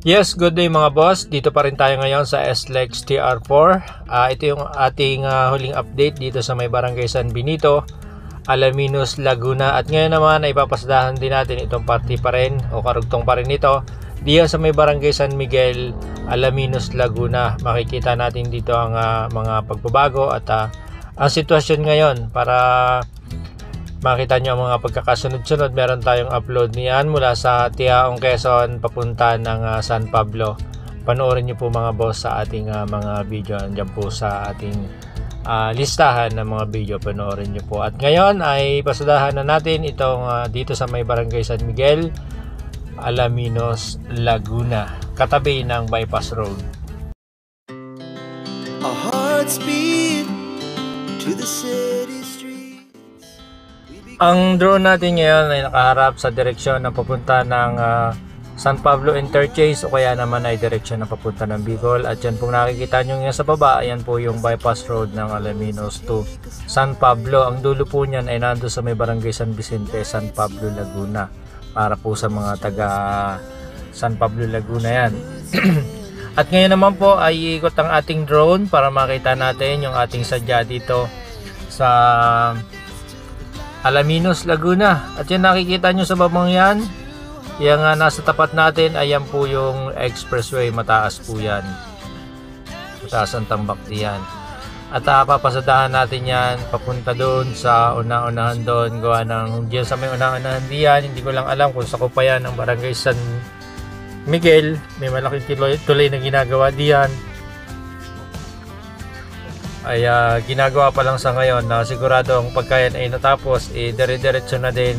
Yes, good day mga boss. Dito pa rin tayo ngayon sa SLEX TR4. Ito yung ating huling update dito sa may Barangay San Benito, Alaminos, Laguna. At ngayon naman ay papasadahan din natin itong party pa rin o karugtong pa rin ito diyan sa may Barangay San Miguel, Alaminos, Laguna. Makikita natin dito ang mga pagbabago at ang sitwasyon ngayon para makita nyo ang mga pagkakasunod-sunod. Meron tayong upload niyan mula sa Tiaong, Quezon papunta ng San Pablo. Panoorin nyo po mga boss sa ating mga video. Andiyan po sa ating listahan ng mga video. Panoorin nyo po. At ngayon ay pasadahan na natin itong dito sa may Barangay San Miguel, Alaminos, Laguna, katabi ng bypass road. Our hearts beat to the city streets. Ang drone natin ngayon ay nakaharap sa direksyon na papunta ng San Pablo Interchange o kaya naman ay direksyon na papunta ng Bicol. At yan pong nakikita nyo nga sa baba, ayan po yung bypass road ng Alaminos to San Pablo. Ang dulo po niyan ay nando sa may Barangay San Vicente, San Pablo, Laguna. Para po sa mga taga San Pablo, Laguna yan. At ngayon naman po ay ikot ang ating drone para makita natin yung ating sadya dito sa Alaminos, Laguna. At yan nakikita nyo sa babang yan, yung nasa tapat natin, ayan po yung expressway. Mataas po yan, mataas ang tambak diyan. At papasadahan natin yan papunta doon sa unang-unahan doon, gawa ng diyan sa may unang-unahan diyan. Hindi ko lang alam kung sako pa yan ang Barangay San Miguel. May malaking tuloy na ginagawa diyan. Ay ginagawa pa lang sa ngayon na sigurado ang pagkayan ay natapos, dire-diretso na din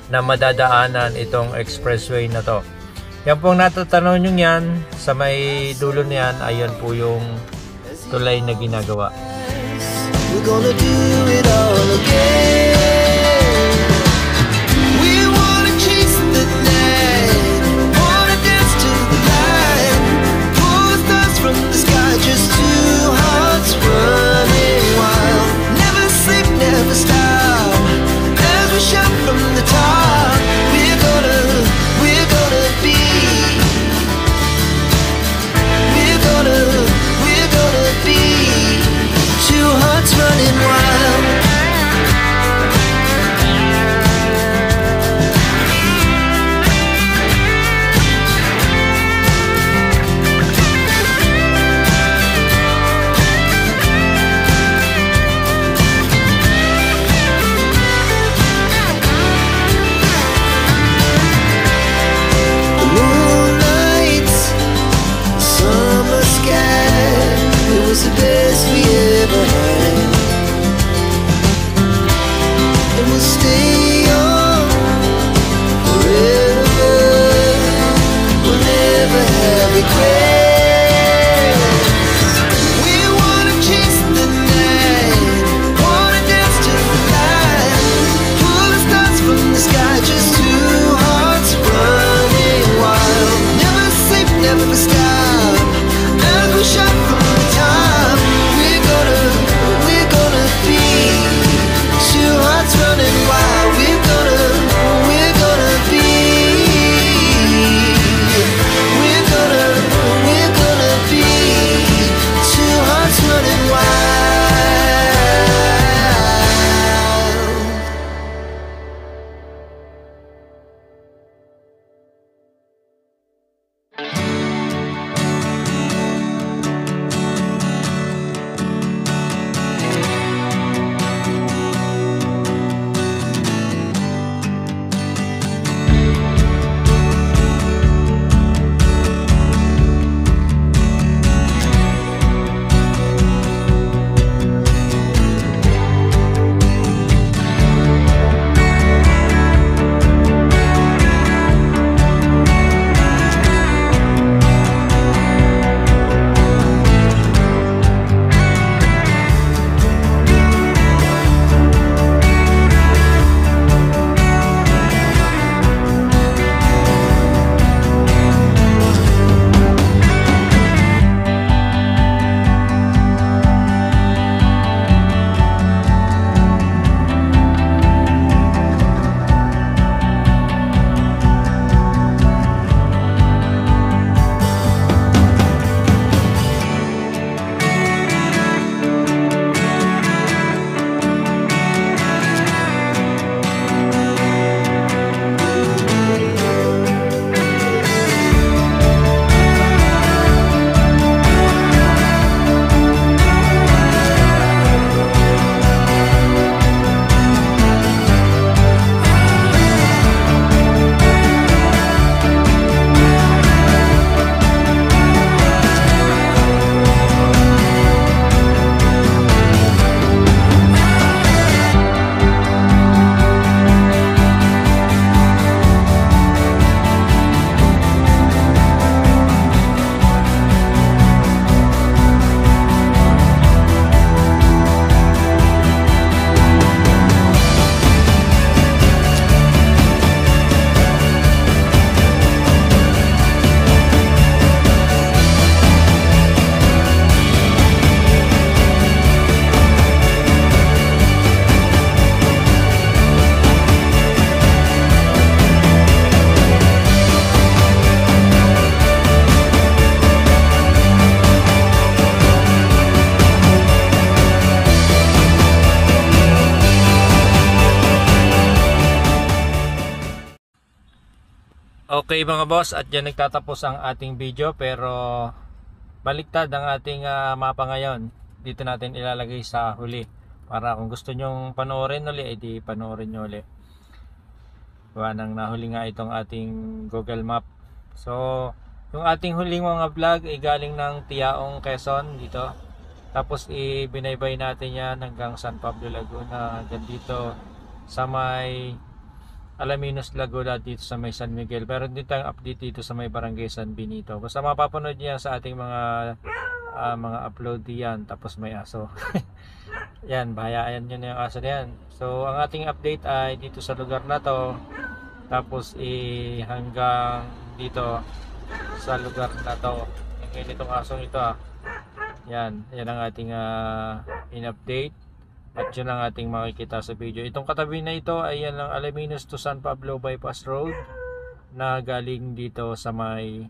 na madadaanan itong expressway na to. Yan pong natatanaw nyo yan sa may dulo niyan, ayan po yung tulay na ginagawa. We're gonna do it all again. We wanna chase the night, wanna dance to the light, pull the stars from the sky, just two hearts running wild. Never sleep, never stop, as we shout from the top. We're gonna be, we're gonna be two hearts running wild. Okay mga boss, at dyan nagtatapos ang ating video, pero baliktad ang ating mapa ngayon. Dito natin ilalagay sa huli para kung gusto nyong panoorin uli, edi panoorin nyo uli. Gawa nang nahuli nga itong ating Google Map. So yung ating huling mga vlog ay galing ng Tiaong, Quezon dito. Tapos ibinaybay natin yan hanggang San Pablo, Laguna, hanggang dito sa may Alaminos, Laguna, dito sa may San Miguel. Pero dito tayong update dito sa may Barangay San Benito. Basta mapapanood niya sa ating mga upload diyan. Tapos may aso. Yan, bahayaan nyo na yung aso na yan. So ang ating update ay dito sa lugar na to. Tapos hanggang dito sa lugar na to. Yung itong asong ito Yan ang ating in-update. At yun ang ating makikita sa video. Itong katabi na ito ay yan ang Alaminos to San Pablo Bypass Road na galing dito sa may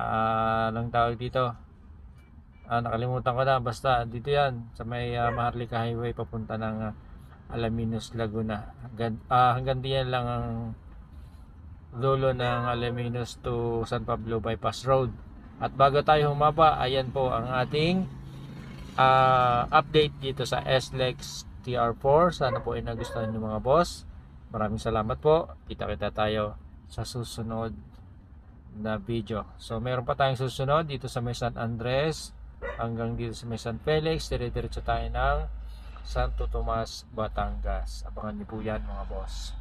anong tawag dito, nakalimutan ko na, basta dito yan sa may Maharlika Highway papunta ng Alaminos, Laguna. Hanggang diyan lang ang dulo ng Alaminos to San Pablo Bypass Road. At bago tayo humaba, ayan po ang ating update dito sa SLEX TR4. Sana po ay nagustuhan nyo mga boss. Maraming salamat po. Kita-kita tayo sa susunod na video. So meron pa tayong susunod dito sa may San Andres hanggang dito sa may San Felix. Dire-diretso tayo ng Santo Tomas, Batangas. Abangan niyo po yan mga boss.